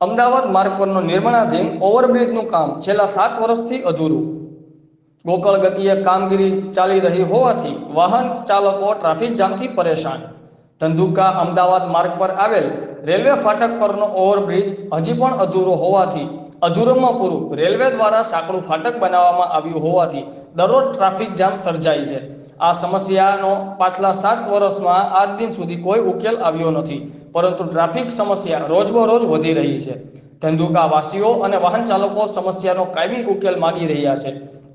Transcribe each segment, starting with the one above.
અમદાવાદ માર્ગ પરનું નિર્માણાધીન ઓવરબ્રિજનું કામ છેલ્લા 7 વર્ષથી અધૂરું. ગોકળ ગતિએ કામગીરી ચાલી રહી હોવાથી વાહન ચાલકો ટ્રાફિક જામથી પરેશાન. ધંધુકા અમદાવાદ માર્ગ પર આવેલ રેલવે ફાટક પરનો ઓવરબ્રિજ હજી પણ અધૂરો હોવાથી અધૂરામાં પૂરું રેલવે દ્વારા સાંકડું ફાટક બનાવવામાં આવ્યું હોવાથી દરરોજ ટ્રાફિક જામ સર્જાય છે. આ સમસ્યાનો પાછલા 7 વર્ષમાં આજ દિન સુધી કોઈ ઉકેલ આવ્યો નથી, પરંતુ ટ્રાફિક સમસ્યા રોજબરોજ વધી રહી છે. ધંધુકા વાસીઓ અને વાહન ચાલકો સમસ્યાનો કાયમી ઉકેલ માગી રહ્યા છે.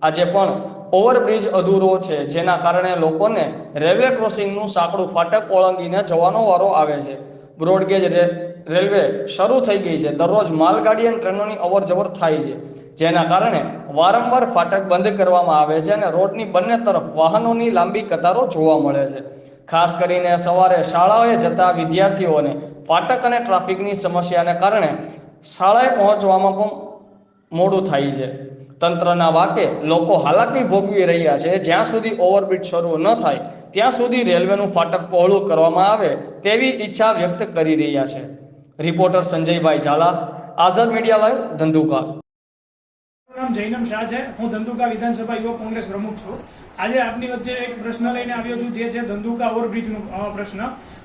આજે પણ ઓવરબ્રિજ અધૂરો છે, જેના કારણે લોકોને રેલવે ક્રોસિંગનું સાંકડું ફાટક ઓળંગીને જવાનો વારો આવે છે. બ્રોડગેજ રેલવે શરૂ થઈ ગઈ છે. દરરોજ માલગાડી અને ટ્રેનોની અવરજવર થાય છે, જેના કારણે વારંવાર ફાટક બંધ કરવામાં આવે છે અને રોડની બંને તરફ વાહનોની લાંબી કતારો જોવા મળે છે. ખાસ કરીને સવારે શાળાએ જતા વિદ્યાર્થીઓને ફાટક અને ટ્રાફિકની સમસ્યાને કારણે શાળાએ પહોંચવામાં પણ મોડું થાય છે. તંત્રના વાકે લોકો હાલાકી ભોગવી રહ્યા છે. જ્યાં સુધી ઓવરબ્રિજ શરૂ ન થાય ત્યાં સુધી રેલવેનું ફાટક પહોળું કરવામાં આવે તેવી ઈચ્છા વ્યક્ત કરી રહ્યા છે. રિપોર્ટર સંજયભાઈ ઝાલા, આઝાદ મીડિયા લાઈવ, ધંધુકા. નામ જૈનમ શાહ છે. હું ધંધુકા વિધાનસભા યુવક કોંગ્રેસ પ્રમુખ છું. આજે આપની વચ્ચે એક પ્રશ્ન લઈને આવ્યો છું, જે છે ધંધુકા ઓવરબ્રિજનો પ્રશ્ન.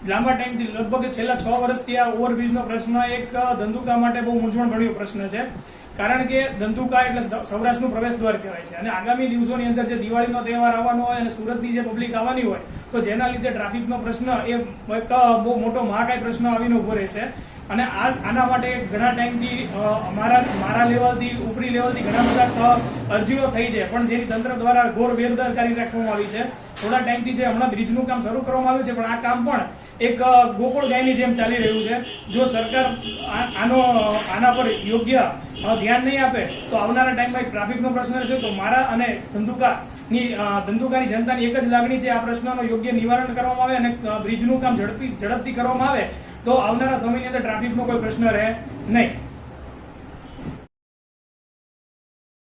લાંબા ટાઈમથી, લગભગ છેલ્લા 6 વર્ષથી આ ઓવરબ્રિજનો પ્રશ્ન એક ધંધુકા માટે બહુ મૂંઝવણભર્યો પ્રશ્ન છે. કારણ કે ધંધુકા એટલે સૌરાષ્ટ્રનું પ્રવેશ દ્વાર કહેવાય છે અને આગામી દિવસોની અંદર જે દિવાળીનો તહેવાર આવવાનો હોય અને સુરતની જે પબ્લિક આવવાની હોય, તો જેના લીધે ટ્રાફિકનો પ્રશ્ન એ એક બહુ મોટો મહાકાય પ્રશ્ન આવીને ઉભો રહેશે. અને આના માટે ઘણા ટાઈમથી મારા લેવલથી, ઉપરી લેવલથી ઘણા બધા અરજીઓ થઈ છે, પણ જેની તંત્ર દ્વારા ઘોર બેદરકારી રાખવામાં આવી છે. થોડા ટાઈમથી જે હમણાં બ્રિજનું કામ શરૂ કરવામાં આવ્યું છે, પણ આ કામ પણ એક ગોકુળ ગાયની જેમ ચાલી રહ્યું છે. જો સરકાર આના પર યોગ્ય ધ્યાન નહીં આપે તો આવનારા ટાઈમમાં ટ્રાફિકનો પ્રશ્ન રહેશે. તો મારા અને ધંધુકાની જનતાની એક જ લાગણી છે, આ પ્રશ્નનો યોગ્ય નિવારણ કરવામાં આવે અને બ્રિજનું કામ ઝડપથી કરવામાં આવે તો આવનારા સમયની અંદર ટ્રાફિકનો કોઈ પ્રશ્ન રહે નહીં.